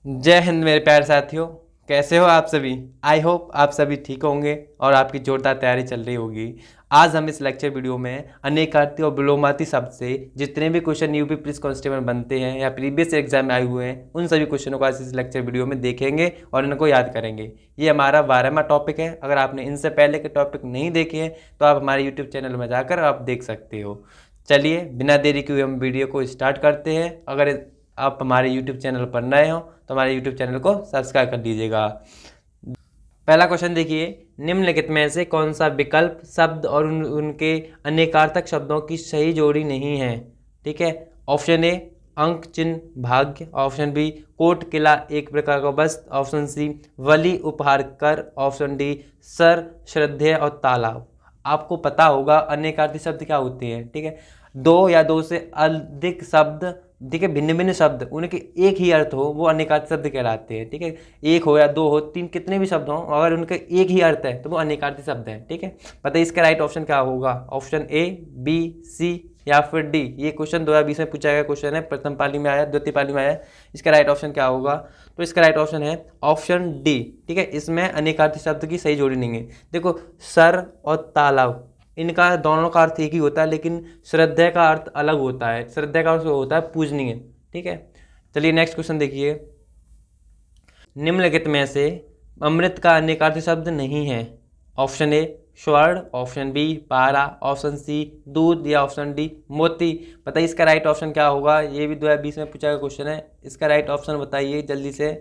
जय हिंद मेरे प्यारे साथियों। कैसे हो आप सभी। आई होप आप सभी ठीक होंगे और आपकी जोरदार तैयारी चल रही होगी। आज हम इस लेक्चर वीडियो में अनेकार्थी और विलोमार्थी शब्द से जितने भी क्वेश्चन यूपी पुलिस कांस्टेबल बनते हैं या प्रीवियस एग्जाम में आए हुए हैं उन सभी क्वेश्चनों को आज इस लेक्चर वीडियो में देखेंगे और इनको याद करेंगे। ये हमारा 12वां टॉपिक है। अगर आपने इनसे पहले के टॉपिक नहीं देखे हैं तो आप हमारे यूट्यूब चैनल में जाकर आप देख सकते हो। चलिए बिना देरी किए हम वीडियो को स्टार्ट करते हैं। अगर आप हमारे यूट्यूब चैनल पर नए हो तो हमारे यूट्यूब चैनल को सब्सक्राइब कर दीजिएगा। पहला क्वेश्चन देखिए, निम्नलिखित में से कौन सा विकल्प शब्द और उनके अनेकार्थक शब्दों की सही जोड़ी नहीं है। ठीक है, ऑप्शन ए अंक चिन्ह भाग्य, ऑप्शन बी कोट किला एक प्रकार का वस्त्र, ऑप्शन सी वली उपहार कर, ऑप्शन डी सर श्रद्धेय और तालाब। आपको पता होगा अनेकार्थी शब्द क्या होते हैं। ठीक है, दो या दो से अधिक शब्द, ठीक है, भिन्न भिन्न शब्द उनके एक ही अर्थ हो वो अनेकार्थी शब्द कहलाते हैं। ठीक है, एक हो या दो हो तीन कितने भी शब्द हो अगर उनका एक ही अर्थ है तो वो अनेकार्थी शब्द है। ठीक है, बताइए इसका राइट ऑप्शन क्या होगा। ऑप्शन ए बी सी या फिर डी। ये क्वेश्चन 2020 में पूछा गया क्वेश्चन है, प्रथम पाली में आया, द्वितीय पाली में आया। इसका राइट ऑप्शन क्या होगा, तो इसका राइट ऑप्शन है ऑप्शन डी। ठीक है, इसमें अनेकार्थी शब्द की सही जोड़ी नहीं है। देखो सर और तालाब इनका दोनों का अर्थ एक ही होता है लेकिन श्रद्धेय का अर्थ अलग होता है। श्रद्धेय का अर्थ होता है पूजनीय। ठीक है, चलिए नेक्स्ट क्वेश्चन देखिए, निम्नलिखित में से अमृत का अनेकार्थी शब्द नहीं है। ऑप्शन ए स्वर्ण, ऑप्शन बी पारा, ऑप्शन सी दूध या ऑप्शन डी मोती। बताइए इसका राइट ऑप्शन क्या होगा। ये भी 2020 में पूछा गया क्वेश्चन है। इसका राइट ऑप्शन बताइए जल्दी से,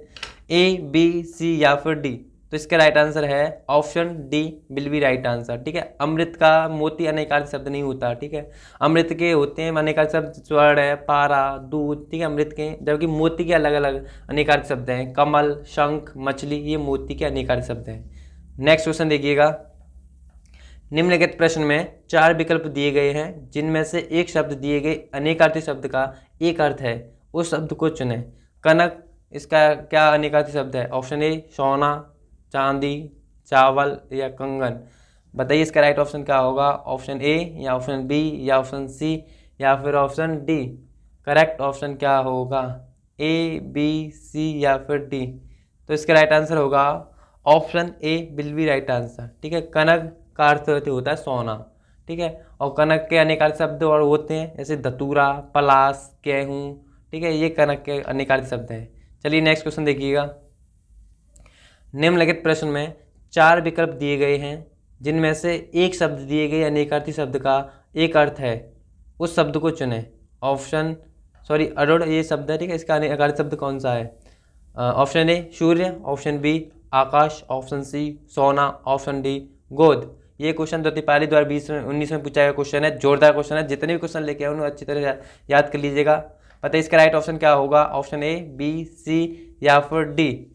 ए बी सी या फिर डी। तो इसका राइट आंसर है option D will be right answer. ठीक है, अमृत का मोती अनेकार्थी शब्द नहीं होता। ठीक है, अमृत के होते हैं अनेकार्थी शब्द स्वर्ण है, पारा, दूध, ठीक है, अमृत के, जबकि मोती के अलग अलग अनेकार्थी शब्द हैं। कमल, शंख, मछली, ये मोती के अनेकार्थी शब्द हैं। नेक्स्ट क्वेश्चन देखिएगा, निम्नलिखित प्रश्न में 4 विकल्प दिए गए हैं जिनमें से एक शब्द दिए गए अनेकार्थी शब्द का एक अर्थ है, उस शब्द को चुनें। कनक इसका क्या अनेकार्थी शब्द है। ऑप्शन ए सोना, चांदी, चावल या कंगन। बताइए इसका राइट ऑप्शन क्या होगा। ऑप्शन ए या ऑप्शन बी या ऑप्शन सी या फिर ऑप्शन डी। करेक्ट ऑप्शन क्या होगा, ए बी सी या फिर डी। तो इसका राइट आंसर होगा option A will be right answer. ठीक है, कनक का अर्थ होता है सोना। ठीक है, और कनक के अनेकार्थी शब्द और होते हैं जैसे धतूरा, पलाश, गेहूँ। ठीक है, ये कनक के अनेकार्थी शब्द हैं। चलिए नेक्स्ट क्वेश्चन देखिएगा, निम्नलिखित प्रश्न में 4 विकल्प दिए गए हैं जिनमें से एक शब्द दिए गए अनेकार्थी शब्द का एक अर्थ है, उस शब्द को चुनें। ऑप्शन अरुण ये शब्द है। ठीक है, इसका अनेकार्थी शब्द कौन सा है। ऑप्शन ए सूर्य, ऑप्शन बी आकाश, ऑप्शन सी सोना, ऑप्शन डी गोद। ये क्वेश्चन पाली 2019 में पूछा गया क्वेश्चन है। जोरदार क्वेश्चन है, जितने भी क्वेश्चन लेके आए उन्हें अच्छी तरह याद कर लीजिएगा। पता है इसका राइट ऑप्शन क्या होगा। ऑप्शन ए बी सी या फिर डी।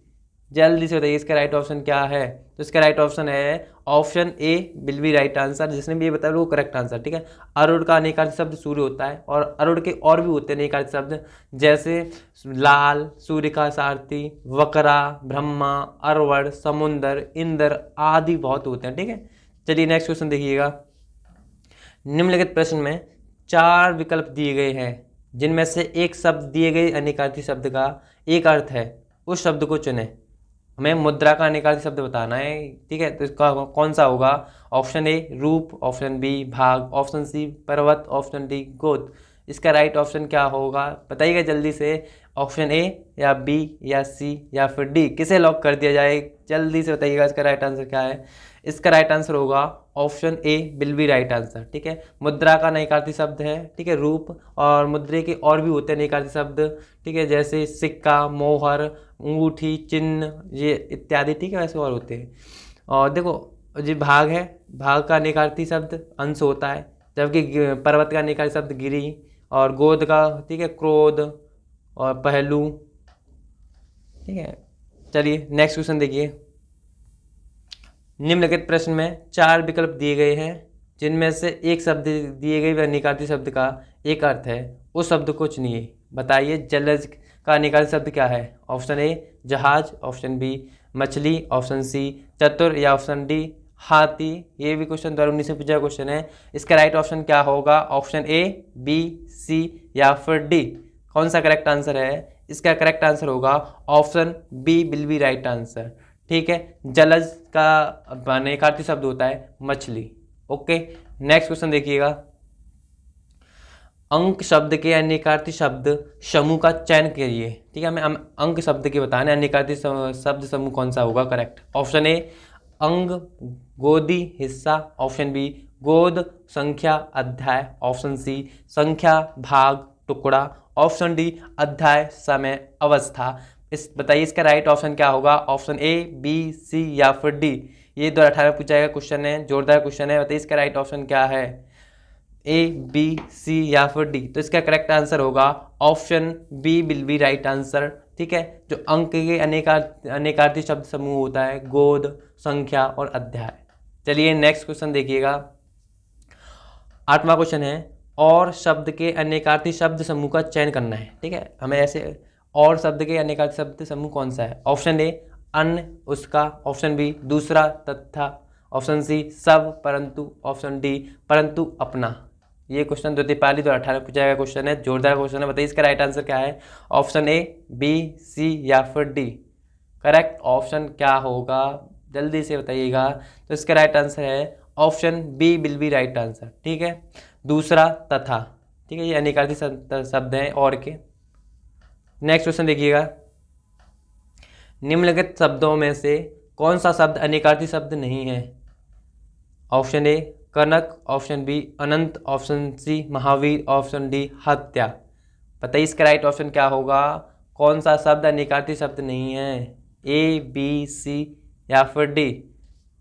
जल्दी से बताइए इसका राइट ऑप्शन क्या है। तो इसका राइट ऑप्शन है option A will be right answer. जिसने भी ये बताया वो करेक्ट आंसर। ठीक है, अरुण का अनेकार्थी शब्द सूर्य होता है और अरुण के और भी होते हैं अनेकार्थी शब्द जैसे लाल, सूर्य का सारथी, वकरा, ब्रह्मा, अरवड़, समुंदर, इंद्र आदि बहुत होते हैं। ठीक है, चलिए नेक्स्ट क्वेश्चन देखिएगा, निम्नलिखित प्रश्न में 4 विकल्प दिए गए हैं जिनमें से एक शब्द दिए गए अनेकार्थी शब्द का एक अर्थ है, उस शब्द को चुनें। हमें मुद्रा का अनेकार्थी शब्द बताना है। ठीक है, तो इसका कौन सा होगा। ऑप्शन ए रूप, ऑप्शन बी भाग, ऑप्शन सी पर्वत, ऑप्शन डी गोद। इसका राइट ऑप्शन क्या होगा बताइएगा जल्दी से। ऑप्शन ए या बी या सी या फिर डी, किसे लॉक कर दिया जाए जल्दी से बताइएगा इसका राइट आंसर क्या है। इसका राइट आंसर होगा option A will be right answer. ठीक है, मुद्रा का अनेकार्थी शब्द है। ठीक है, रूप और मुद्रे के और भी होते हैं अनेकार्थी शब्द। ठीक है, जैसे सिक्का, मोहर, अंगूठी, चिन्ह, ये इत्यादि। ठीक है, वैसे और होते हैं। और देखो जो भाग है, भाग का अनेकार्थी शब्द अंश होता है, जबकि पर्वत का अनेकार्थी शब्द गिरी, और गोद का, ठीक है, क्रोध और पहलू। ठीक है, चलिए नेक्स्ट क्वेश्चन देखिए, निम्नलिखित प्रश्न में 4 विकल्प दिए गए हैं जिनमें से एक शब्द दिए गए अनेकार्थी शब्द का एक अर्थ है, उस शब्द को चुनिए। बताइए जलज का अनेकार्थी शब्द क्या है। ऑप्शन ए जहाज, ऑप्शन बी मछली, ऑप्शन सी चतुर या ऑप्शन डी हाथी। ये भी क्वेश्चन 2019 में पूछा क्वेश्चन है। इसका राइट ऑप्शन क्या होगा। ऑप्शन ए बी सी या फिर डी। कौन सा करेक्ट आंसर है। इसका करेक्ट आंसर होगा option B will be right answer. ठीक है, जलज का अनेकार्थी शब्द होता है मछली। ओके, नेक्स्ट क्वेश्चन देखिएगा। अंक शब्द के अनेकार्थी शब्द समूह का चयन करिए। ठीक है, हमें अंक शब्द के बताने अनेकार्थी शब्द समूह कौन सा होगा करेक्ट। ऑप्शन ए अंग गोदी हिस्सा, ऑप्शन बी गोद संख्या अध्याय, ऑप्शन सी संख्या भाग टुकड़ा, ऑप्शन डी अध्याय समय अवस्था। इस बताइए इसका राइट ऑप्शन क्या होगा। ऑप्शन ए बी सी या फिर डी। ये 2018 पूछा गया क्वेश्चन है, जोरदार क्वेश्चन है। बताइए इसका राइट ऑप्शन क्या है, ए बी सी या फिर डी। तो इसका करेक्ट आंसर होगा option B will be right answer. ठीक है, जो अंक के अनेकार्थी शब्द समूह होता है गोद संख्या और अध्याय। चलिए नेक्स्ट क्वेश्चन देखिएगा। 8वां क्वेश्चन है और शब्द के अनेकार्थी शब्द समूह का चयन करना है। ठीक है, हमें ऐसे और शब्द के अनेकार्थी शब्द समूह कौन सा है। ऑप्शन ए अन्य उसका, ऑप्शन बी दूसरा तथा, ऑप्शन सी सब परंतु, ऑप्शन डी परंतु अपना। ये क्वेश्चन द्वितीयपाली 2018 पूछा गया क्वेश्चन है, जोरदार क्वेश्चन है। बताइए इसका राइट आंसर क्या है। ऑप्शन ए बी सी या फिर डी। करेक्ट ऑप्शन क्या होगा जल्दी से बताइएगा। तो इसका राइट आंसर है option B will be right answer. ठीक है, दूसरा तथा। ठीक है, ये अनेकार्थी शब्द हैं और के। नेक्स्ट क्वेश्चन देखिएगा। निम्नलिखित शब्दों में से कौन सा शब्द अनेकार्थी शब्द नहीं है। ऑप्शन ए कनक, ऑप्शन बी अनंत, ऑप्शन सी महावीर, ऑप्शन डी हत्या। बताइए इसका राइट ऑप्शन क्या होगा। कौन सा शब्द अनेकार्थी शब्द नहीं है, ए बी सी या फिर डी।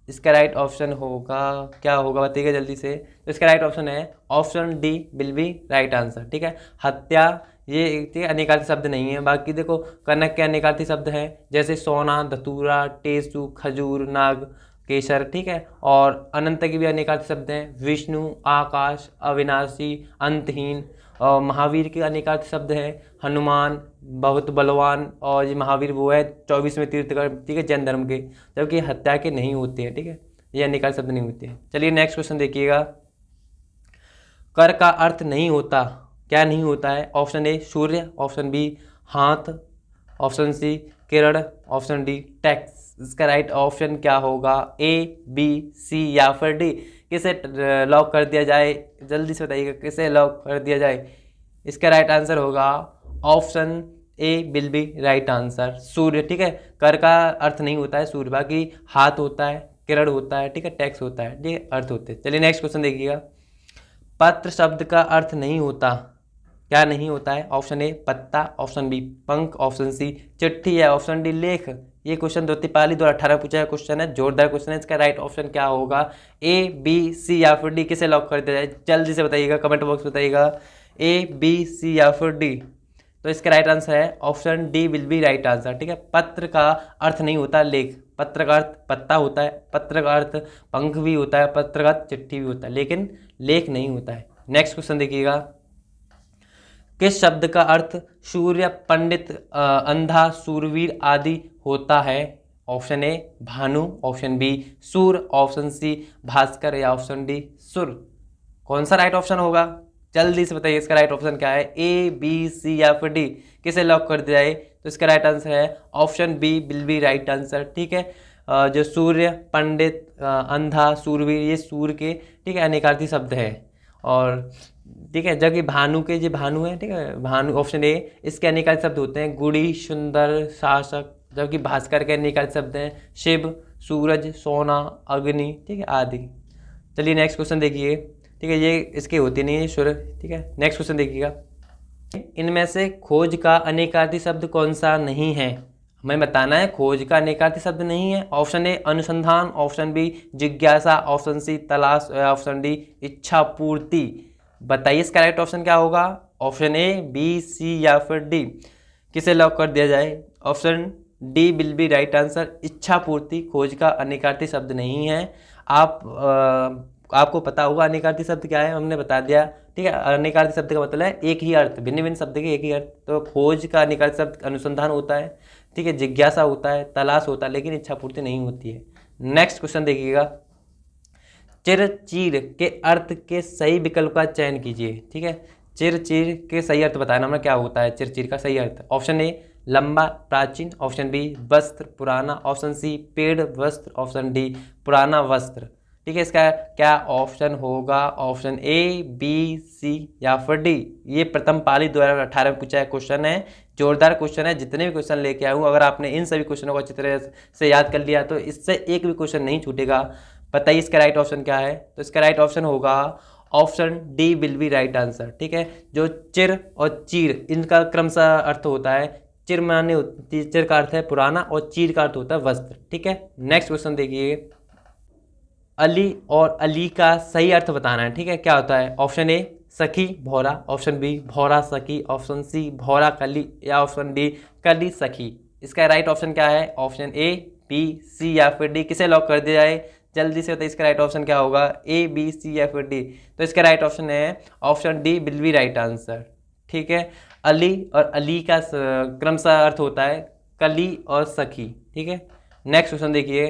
इसका राइट ऑप्शन होगा क्या होगा बताइएगा जल्दी से। तो इसका राइट ऑप्शन है option D will be right answer. ठीक है, हत्या ये अनेकार्थी शब्द नहीं है। बाकी देखो कनक के अनेकार्थी शब्द हैं जैसे सोना, धतूरा, टेसु, खजूर, नाग, केसर। ठीक है, और अनंत के भी अनेकार्थी शब्द हैं विष्णु, आकाश, अविनाशी, अंतहीन। और महावीर के अनेकार्थी शब्द हैं हनुमान, बहुत बलवान। और ये महावीर वो है 24वें तीर्थंकर, ठीक है, जैन धर्म के, जबकि हत्या के नहीं होते हैं। ठीक है, ये अनेकार्थी शब्द नहीं होते हैं। चलिए नेक्स्ट क्वेश्चन देखिएगा। कर का अर्थ नहीं होता, क्या नहीं होता है। ऑप्शन ए सूर्य, ऑप्शन बी हाथ, ऑप्शन सी किरण, ऑप्शन डी टैक्स। इसका राइट ऑप्शन क्या होगा, ए बी सी या फिर डी। किसे लॉक कर दिया जाए जल्दी से बताइएगा, किसे लॉक कर दिया जाए। इसका राइट आंसर होगा option A will be right answer सूर्य। ठीक है, कर का अर्थ नहीं होता है सूर्य, बाकी हाथ होता है, किरण होता है, ठीक है, टैक्स होता है, ठीक है, अर्थ होते हैं। चलिए नेक्स्ट क्वेश्चन देखिएगा। पत्र शब्द का अर्थ नहीं होता, क्या नहीं होता है। ऑप्शन ए पत्ता, ऑप्शन बी पंख, ऑप्शन सी चिट्ठी या ऑप्शन डी लेख। ये क्वेश्चन द्वितीयपाली 2018 पूछा है क्वेश्चन है, जोरदार क्वेश्चन है। इसका राइट ऑप्शन क्या होगा, ए बी सी या फिर डी। किसे लॉक कर दिया जाए जल्दी से बताइएगा, कमेंट बॉक्स बताइएगा, ए बी सी या फिर डी। तो इसका राइट आंसर है option D will be right answer. ठीक है, पत्र का अर्थ नहीं होता लेख, पत्र का अर्थ पत्ता होता है, पत्र का अर्थ पंख भी होता है, पत्र का अर्थ चिट्ठी भी होता है, लेकिन लेख नहीं होता है। नेक्स्ट क्वेश्चन देखिएगा। किस शब्द का अर्थ सूर्य, पंडित, अंधा, सूरवीर आदि होता है। ऑप्शन ए भानु, ऑप्शन बी सूर, ऑप्शन सी भास्कर या ऑप्शन डी सुर। कौन सा राइट ऑप्शन होगा जल्दी से बताइए, इसका राइट ऑप्शन क्या है, ए बी सी या फिर डी। किसे लॉक कर दिया जाए। तो इसका राइट आंसर है option B will be right answer. ठीक है, जो सूर्य, पंडित, अंधा, सूरवीर, ये सूर के, ठीक है, अनेकार्थी शब्द है। और ठीक है, जबकि भानु के जो भानु है, ठीक है, भानु ऑप्शन ए, इसके अनेकार्थी शब्द होते हैं गुड़ी, सुंदर, शासक। जबकि भास्कर के अनेकार्थी शब्द हैं शिव, सूरज, सोना, अग्नि, ठीक है, आदि। चलिए नेक्स्ट क्वेश्चन देखिए। ठीक है, ये इसके होती नहीं है सूर्य। ठीक है, नेक्स्ट क्वेश्चन देखिएगा। इनमें से खोज का अनेकार्थी शब्द कौन सा नहीं है, हमें बताना है। खोज का अनेकार्थी शब्द नहीं है। ऑप्शन ए अनुसंधान, ऑप्शन बी जिज्ञासा, ऑप्शन सी तलाश, ऑप्शन डी इच्छा पूर्ति। बताइए इसका राइट ऑप्शन क्या होगा। ऑप्शन ए बी सी या फिर डी। किसे लॉक कर दिया जाए। Option D will be right answer. इच्छा पूर्ति खोज का अनेकार्थी शब्द नहीं है। आपको पता होगा अनेकार्थी शब्द क्या है, हमने बता दिया। ठीक है, अनेकार्थी शब्द का मतलब है एक ही अर्थ, भिन्न भिन्न शब्द के एक ही अर्थ। तो खोज का अनेकार्थी शब्द अनुसंधान होता है, ठीक है, जिज्ञासा होता है, तलाश होता है, लेकिन इच्छा पूर्ति नहीं होती है। नेक्स्ट क्वेश्चन देखिएगा। चिर चीर के अर्थ के सही विकल्प का चयन कीजिए। ठीक है, चिर चीर के सही अर्थ बताना हमें क्या होता है चिर चीर का सही अर्थ। ऑप्शन ए लंबा प्राचीन, ऑप्शन बी वस्त्र पुराना, ऑप्शन सी पेड़ वस्त्र, ऑप्शन डी पुराना वस्त्र। ठीक है, इसका क्या ऑप्शन होगा? ऑप्शन ए बी सी या फिर डी। ये प्रथम पाली 2018 में पूछा है क्वेश्चन है, जोरदार क्वेश्चन है। जितने भी क्वेश्चन लेके आऊँ, अगर आपने इन सभी क्वेश्चनों को अच्छी तरह से याद कर लिया तो इससे एक भी क्वेश्चन नहीं छूटेगा। बताइए इसका राइट ऑप्शन क्या है? तो इसका राइट ऑप्शन होगा option D will be right answer. ठीक है, जो चिर और चीर इनका क्रमशः अर्थ होता है, चिर माने चिर का अर्थ है पुराना और चीर का अर्थ होता है वस्त्र। ठीक है, नेक्स्ट क्वेश्चन देखिए, अली और अली का सही अर्थ बताना है। ठीक है, क्या होता है? ऑप्शन ए सखी भौरा, ऑप्शन बी भौरा सखी, ऑप्शन सी भौरा कली या ऑप्शन डी कली सखी। इसका राइट ऑप्शन क्या है? ऑप्शन ए बी सी या फिर डी। किसे लॉक कर दिया जाए? जल्दी से बताइए इसका राइट ऑप्शन क्या होगा? ए बी सी या फिर डी। तो इसका राइट ऑप्शन है option D will be right answer. ठीक है, अली और अली का क्रमशः अर्थ होता है कली और सखी। ठीक है, नेक्स्ट क्वेश्चन देखिए,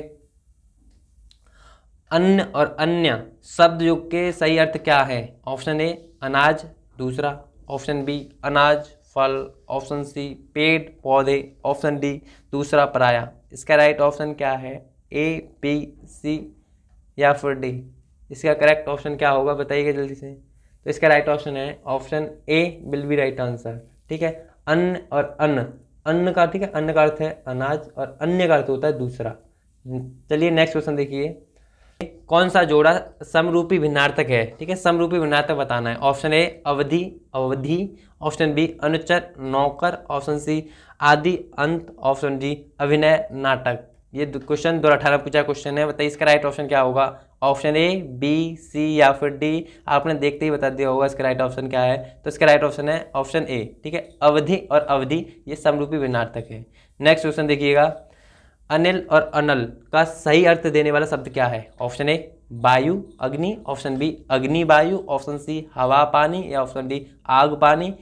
अन्न और अन्य शब्द योग के सही अर्थ क्या है? ऑप्शन ए अनाज दूसरा, ऑप्शन बी अनाज फल, ऑप्शन सी पेड़ पौधे, ऑप्शन डी दूसरा पराया। इसका राइट ऑप्शन क्या है? ए बी सी या फिर डी। इसका करेक्ट ऑप्शन क्या होगा बताइएगा जल्दी से। तो इसका राइट ऑप्शन है option A will be right answer. ठीक है, अन्न और अन्न, अन्न का ठीक है अन्न का अर्थ है अनाज और अन्य का अर्थ होता है दूसरा। चलिए नेक्स्ट क्वेश्चन देखिए, कौन सा जोड़ा समरूपी भिन्नार्थक है? ठीक है, समरूपी भिन्नार्थक बताना है। ऑप्शन ए अवधि अवधि, ऑप्शन बी अनुचर नौकर, ऑप्शन सी आदि अंत, ऑप्शन डी अभिनय नाटक। ये क्वेश्चन 2018 पूछा क्वेश्चन है। बताइए इसका राइट ऑप्शन क्या होगा? ऑप्शन ए बी सी या फिर डी। आपने देखते ही बता दिया होगा इसका राइट ऑप्शन क्या है। तो इसका राइट ऑप्शन है ऑप्शन ए। ठीक है, अवधि और अवधि ये समरूपी भिन्नार्थक है। नेक्स्ट क्वेश्चन देखिएगा, अनिल और अनल का सही अर्थ देने वाला शब्द क्या है? ऑप्शन ए वायु अग्नि, ऑप्शन बी अग्नि वायु, ऑप्शन सी हवा पानी या ऑप्शन डी आग पानी।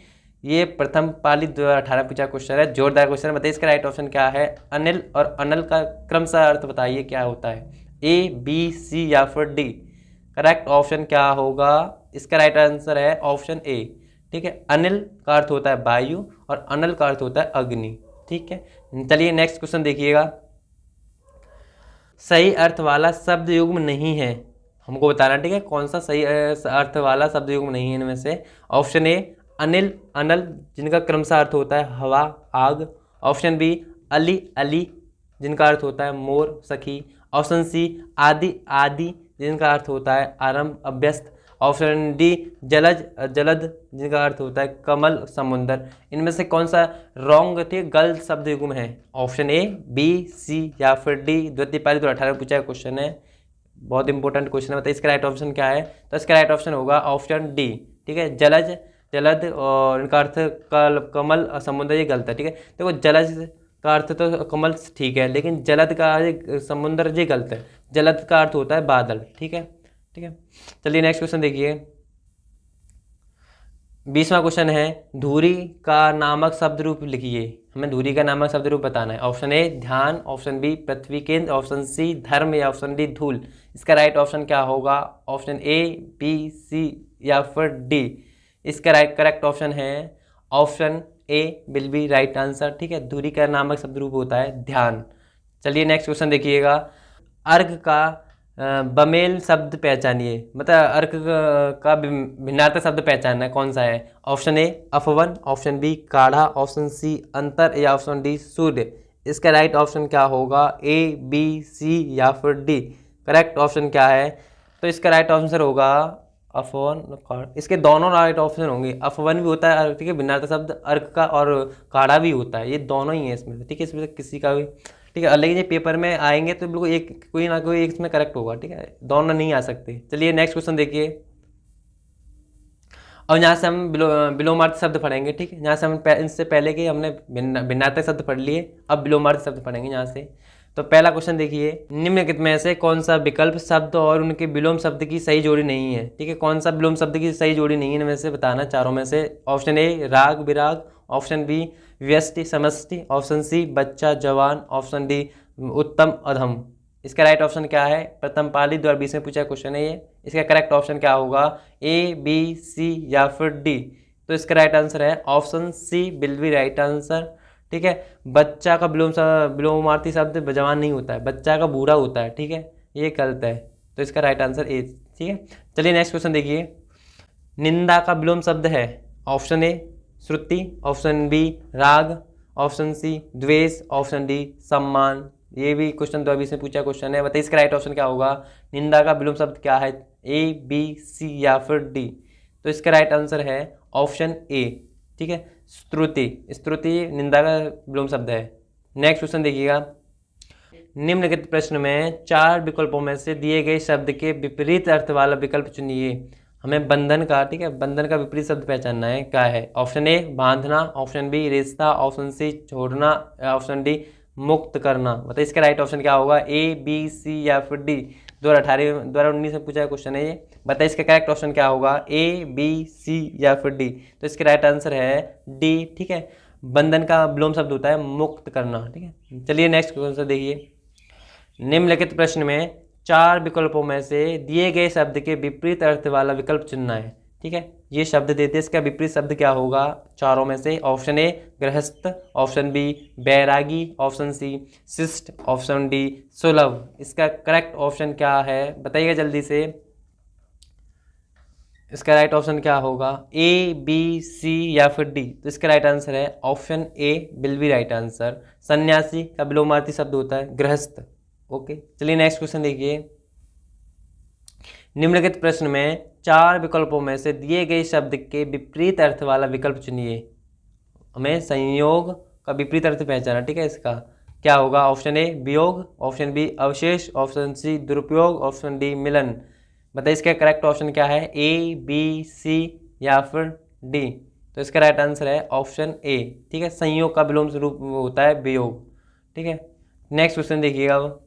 ये प्रथम पाली 2018 पूछा क्वेश्चन है, जोरदार क्वेश्चन है। बताइए इसका राइट ऑप्शन क्या है? अनिल और अनल का क्रमशः अर्थ बताइए क्या होता है? ए बी सी या फिर डी। करेक्ट ऑप्शन क्या होगा? इसका राइट आंसर है ऑप्शन ए। ठीक है, अनिल का अर्थ होता है वायु और अनल का अर्थ होता है अग्नि। ठीक है, चलिए नेक्स्ट क्वेश्चन देखिएगा, सही अर्थ वाला शब्द युग्म नहीं है, हमको बताना। ठीक है, कौन सा सही अर्थ वाला शब्द युग्म नहीं है इनमें से? ऑप्शन ए अनिल अनल जिनका क्रमशः अर्थ होता है हवा आग, ऑप्शन बी अली अली जिनका अर्थ होता है मोर सखी, ऑप्शन सी आदि आदि जिनका अर्थ होता है आरंभ अभ्यस्त, ऑप्शन डी जलज जलद जिनका अर्थ होता है कमल समुंदर। इनमें से कौन सा रॉन्ग थे गलत शब्द युग्म है? ऑप्शन ए बी सी या फिर डी। 2018 में पूछा पूछा है, बहुत इंपॉर्टेंट क्वेश्चन है। बताइए इसका राइट ऑप्शन क्या है? तो इसका राइट ऑप्शन होगा ऑप्शन डी। ठीक है, जलज जलद और इनका अर्थ कमल समुद्र, ये गलत है। ठीक है, देखो जलज का अर्थ तो कमल ठीक है, लेकिन जलद का समुद्र ये गलत है। जलद का अर्थ होता है बादल। ठीक है, ठीक है, चलिए नेक्स्ट क्वेश्चन देखिए, 20वां क्वेश्चन है, धूरी का नामक शब्द रूप लिखिए। हमें धूरी का नामक शब्द रूप बताना है। ऑप्शन ए ध्यान, ऑप्शन बी पृथ्वी केंद्र, ऑप्शन सी धर्म या ऑप्शन डी धूल। इसका राइट ऑप्शन क्या होगा? ऑप्शन ए बी सी या फिर डी। इसका करेक्ट ऑप्शन है option A will be right answer. ठीक है, धूरी का नामक शब्द रूप होता है ध्यान। चलिए नेक्स्ट क्वेश्चन देखिएगा, अर्घ का बमेल शब्द पहचानिए। मतलब अर्घ का भिन्नार्थक शब्द पहचानना है, कौन सा है? ऑप्शन ए अपवन, ऑप्शन बी काढ़ा, ऑप्शन सी अंतर या ऑप्शन डी सूर्य। इसका राइट ऑप्शन क्या होगा? ए बी सी या फिर डी। करेक्ट ऑप्शन क्या है? तो इसका राइट आंसर होगा अफवन। इसके दोनों राइट ऑप्शन होंगे, अफवन भी होता है ठीक है भिन्नार्थक शब्द अर्घ का, और काढ़ा भी होता है। ये दोनों ही है इसमें से। ठीक है, इसमें से किसी का भी ठीक है, लेकिन ये पेपर में आएंगे तो बिल्कुल एक कोई ना कोई एक इसमें करेक्ट होगा। ठीक है, दोनों नहीं आ सकते। चलिए नेक्स्ट क्वेश्चन देखिए, और यहाँ से हम विलोमार्थ शब्द पढ़ेंगे। ठीक है, यहाँ से हम इससे पहले के हमने भिन्नार्थक शब्द पढ़ लिए, अब विलोमार्थ शब्द पढ़ेंगे यहाँ से। तो पहला क्वेश्चन देखिए, निम्नलिखित में से कौन सा विकल्प शब्द और उनके विलोम शब्द की सही जोड़ी नहीं है? ठीक है, कौन सा विलोम शब्द की सही जोड़ी नहीं है इनमें से बताना, चारों में से। ऑप्शन ए राग विराग, ऑप्शन बी व्यष्टि समष्टि, ऑप्शन सी बच्चा जवान, ऑप्शन डी उत्तम अधम। इसका राइट ऑप्शन क्या है? प्रथम पाली 2020 में पूछा क्वेश्चन है ये। इसका करेक्ट ऑप्शन क्या होगा? ए बी सी या फिर डी। तो इसका राइट आंसर है option C will be right answer. ठीक है, बच्चा का विलोमार्थी शब्द जवान नहीं होता है, बच्चा का बूढ़ा होता है। ठीक है, ये गलत है, तो इसका राइट आंसर ए। ठीक है, चलिए नेक्स्ट क्वेश्चन देखिए। निंदा का विलोम शब्द है ऑप्शन ए श्रुति, ऑप्शन बी राग, ऑप्शन सी द्वेष, ऑप्शन डी सम्मान। ये भी क्वेश्चन 2020 में पूछा क्वेश्चन है, बताइए इसका राइट ऑप्शन क्या होगा। निंदा का विलोम शब्द क्या है, ए बी सी या फिर डी। तो इसका राइट आंसर है ऑप्शन ए। ठीक है, स्तुति, स्तुति निंदा का विलोम शब्द है। नेक्स्ट क्वेश्चन देखिएगा। निम्नलिखित प्रश्न में 4 विकल्पों में से दिए गए शब्द के विपरीत अर्थ वाला विकल्प चुनिए। हमें बंधन का, ठीक है, बंधन का विपरीत शब्द पहचानना है, क्या है। ऑप्शन ए बांधना, ऑप्शन बी रिश्ता, ऑप्शन सी छोड़ना, ऑप्शन डी मुक्त करना। बताइए इसका राइट ऑप्शन क्या होगा, ए बी सी या फिर डी। 2019 में पूछा क्वेश्चन है ये। बताइए इसका करेक्ट ऑप्शन क्या होगा, ए बी सी या फिर डी। तो इसका राइट आंसर है डी। ठीक है, बंधन का विलोम शब्द होता है मुक्त करना। ठीक है, चलिए नेक्स्ट क्वेश्चन देखिए। निम्नलिखित प्रश्न में 4 विकल्पों में से दिए गए शब्द के विपरीत अर्थ वाला विकल्प चुनना है। ठीक है, ये शब्द देते हैं, इसका विपरीत शब्द क्या होगा चारों में से। ऑप्शन ए गृहस्थ, ऑप्शन बी बैरागी, ऑप्शन सी शिष्ट, ऑप्शन डी सुलभ। इसका करेक्ट ऑप्शन क्या है बताइएगा जल्दी से। इसका राइट ऑप्शन क्या होगा, ए बी सी या फिर डी। तो इसका राइट आंसर है option A will be right answer. सन्यासी का विलोमार्थी शब्द होता है गृहस्थ। ओके, चलिए नेक्स्ट क्वेश्चन देखिए। निम्नलिखित प्रश्न में 4 विकल्पों में से दिए गए शब्द के विपरीत अर्थ वाला विकल्प चुनिए। हमें संयोग का विपरीत अर्थ पहचाना। ठीक है, इसका क्या होगा। ऑप्शन ए वियोग, ऑप्शन बी अवशेष, ऑप्शन सी दुरुपयोग, ऑप्शन डी मिलन। बताइए इसका करेक्ट ऑप्शन क्या है, ए बी सी या फिर डी। तो इसका राइट आंसर है ऑप्शन ए। ठीक है, संयोग का विलोम स्वरूप होता है वियोग। ठीक है, नेक्स्ट क्वेश्चन देखिएगा।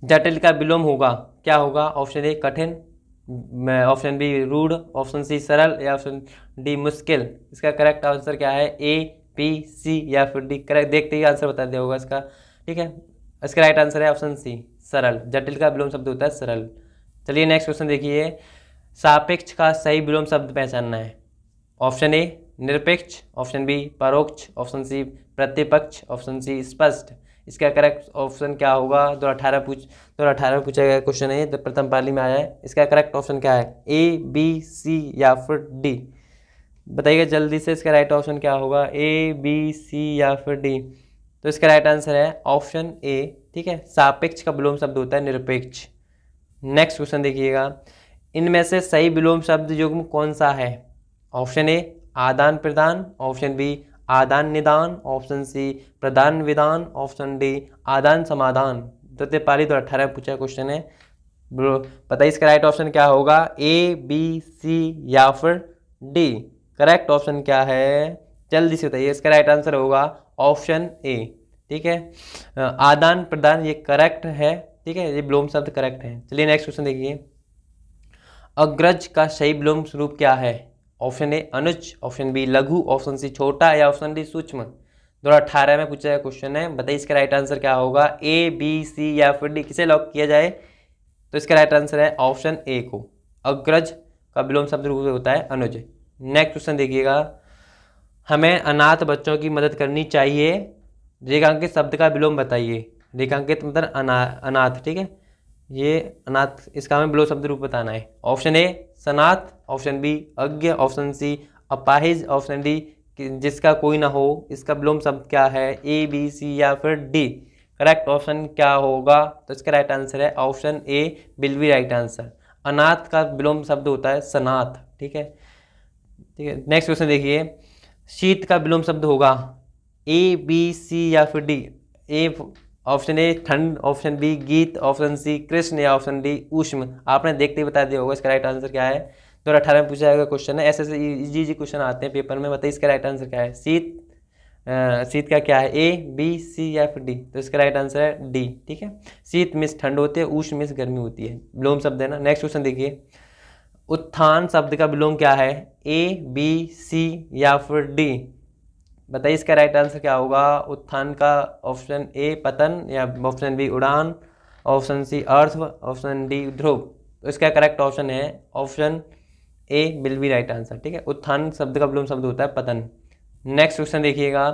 जटिल का विलोम होगा, क्या होगा। ऑप्शन ए कठिन, ऑप्शन बी रूढ़, ऑप्शन सी सरल या ऑप्शन डी मुश्किल। इसका करेक्ट आंसर क्या है, ए बी सी या फिर डी। करेक्ट देखते ही आंसर बता दिया होगा इसका। ठीक है, इसका राइट आंसर है ऑप्शन सी सरल। जटिल का विलोम शब्द होता है सरल। चलिए नेक्स्ट क्वेश्चन देखिए। सापेक्ष का सही विलोम शब्द पहचानना है। ऑप्शन ए निरपेक्ष, ऑप्शन बी परोक्ष, ऑप्शन सी प्रतिपक्ष, ऑप्शन सी स्पष्ट। इसका करेक्ट ऑप्शन क्या होगा। 2018 पूछा गया क्वेश्चन है, प्रथम पाली में आया है। इसका करेक्ट ऑप्शन क्या है, ए बी सी या फिर डी। बताइएगा जल्दी से इसका राइट ऑप्शन क्या होगा, ए बी सी या फिर डी। तो इसका राइट आंसर है ऑप्शन ए। ठीक है, सापेक्ष का विलोम शब्द होता है निरपेक्ष। नेक्स्ट क्वेश्चन देखिएगा। इनमें से सही विलोम शब्द युग्म कौन सा है। ऑप्शन ए आदान प्रदान, ऑप्शन बी आदान निदान, ऑप्शन सी प्रदान विदान, ऑप्शन डी आदान समाधान। द्वितीय पाली 2018 पूछा क्वेश्चन है। बताइए इसका राइट ऑप्शन क्या होगा, ए बी सी या फिर डी। करेक्ट ऑप्शन क्या है जल्दी से बताइए। इसका राइट आंसर होगा ऑप्शन ए। ठीक है, आदान प्रदान ये करेक्ट है। ठीक है, ये विलोम शब्द करेक्ट है। चलिए नेक्स्ट क्वेश्चन देखिए। अग्रज का सही विलोम स्वरूप क्या है। ऑप्शन ए अनुज, ऑप्शन बी लघु, ऑप्शन सी छोटा या ऑप्शन डी सूक्ष्म। 2018 में पूछा गया क्वेश्चन है। बताइए इसका राइट आंसर क्या होगा, ए बी सी या फिर डी। किसे लॉक किया जाए। तो इसका राइट आंसर है ऑप्शन ए को। अग्रज का विलोम शब्द होता है अनुज। नेक्स्ट क्वेश्चन देखिएगा। हमें अनाथ बच्चों की मदद करनी चाहिए। रेखांकित शब्द का विलोम बताइए। रेखांकित मतलब अनाथ। ठीक है, ये अनाथ, इसका हमें विलोम शब्द रूप बताना है। ऑप्शन ए सनाथ, ऑप्शन बी अज्ञ, ऑप्शन सी अपाहिज, ऑप्शन डी जिसका कोई ना हो। इसका विलोम शब्द क्या है, ए बी सी या फिर डी। करेक्ट ऑप्शन क्या होगा। तो इसका राइट आंसर है option A will be right answer. अनाथ का विलोम शब्द होता है सनाथ। ठीक है, ठीक है, नेक्स्ट क्वेश्चन देखिए। शीत का विलोम शब्द होगा ए बी सी या फिर डी। ए ऑप्शन ए ठंड, ऑप्शन बी गीत, ऑप्शन सी कृष्ण या ऑप्शन डी ऊष्म। आपने देखते ही बता दिया होगा इसका राइट आंसर क्या है। 2018 में पूछा गया क्वेश्चन है। ऐसे इजी क्वेश्चन आते हैं पेपर में। बताइए इसका राइट आंसर क्या है। शीत का क्या है, ए बी सी या फिर डी। तो इसका राइट आंसर है डी। ठीक है, शीत मीन्स ठंड होती है, ऊष्म मीन्स गर्मी होती है। विलोम शब्द है ना। नेक्स्ट क्वेश्चन देखिए। उत्थान शब्द का विलोम क्या है, ए बी सी या फिर डी। बताइए इसका राइट आंसर क्या होगा। उत्थान का ऑप्शन ए पतन या ऑप्शन बी उड़ान, ऑप्शन सी अर्थ, ऑप्शन डी ध्रुव। तो इसका करेक्ट ऑप्शन है option A will be right answer. ठीक है, उत्थान शब्द का विलोम शब्द होता है पतन। नेक्स्ट क्वेश्चन देखिएगा,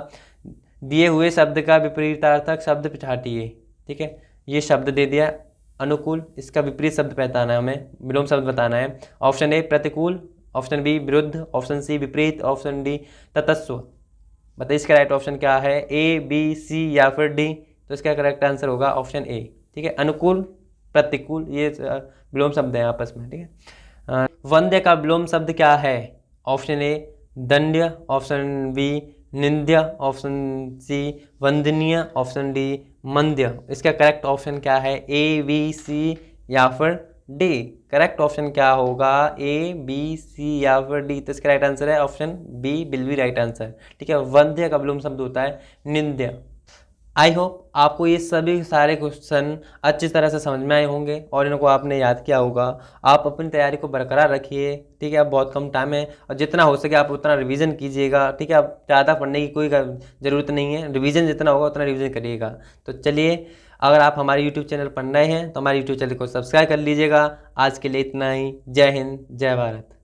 दिए हुए शब्द का विपरीतार्थक शब्द हटाइए। ठीक है, ये शब्द दे दिया अनुकूल, इसका विपरीत शब्द पहचाना है, हमें विलोम शब्द बताना है। ऑप्शन ए प्रतिकूल, ऑप्शन बी विरुद्ध, ऑप्शन सी विपरीत, ऑप्शन डी तटस्थ। बताइए इसका राइट ऑप्शन क्या है, ए बी सी या फिर डी। तो इसका करेक्ट आंसर होगा ऑप्शन ए। ठीक है, अनुकूल प्रतिकूल ये विलोम शब्द है आपस में। ठीक है, वंद्य का विलोम शब्द क्या है, ऑप्शन ए दंड्य, ऑप्शन बी निंद्य, ऑप्शन सी वंदनीय, ऑप्शन डी मंद्य। इसका करेक्ट ऑप्शन क्या है, ए बी सी या फिर डी। करेक्ट ऑप्शन क्या होगा, ए बी सी या फिर डी। तो इसका राइट आंसर है option B will be right answer. ठीक है, वंद्य का विलोम शब्द होता है निंद्य। आई होप आपको ये सभी सारे क्वेश्चन अच्छी तरह से समझ में आए होंगे और इनको आपने याद किया होगा। आप अपनी तैयारी को बरकरार रखिए। ठीक है, अब बहुत कम टाइम है और जितना हो सके आप उतना रिवीजन कीजिएगा। ठीक है, अब ज़्यादा पढ़ने की कोई ज़रूरत नहीं है, रिवीजन जितना होगा उतना रिवीजन करिएगा। तो चलिए, अगर आप हमारे यूट्यूब चैनल पर नए हैं तो हमारे यूट्यूब चैनल को सब्सक्राइब कर लीजिएगा। आज के लिए इतना ही। जय हिंद, जय भारत।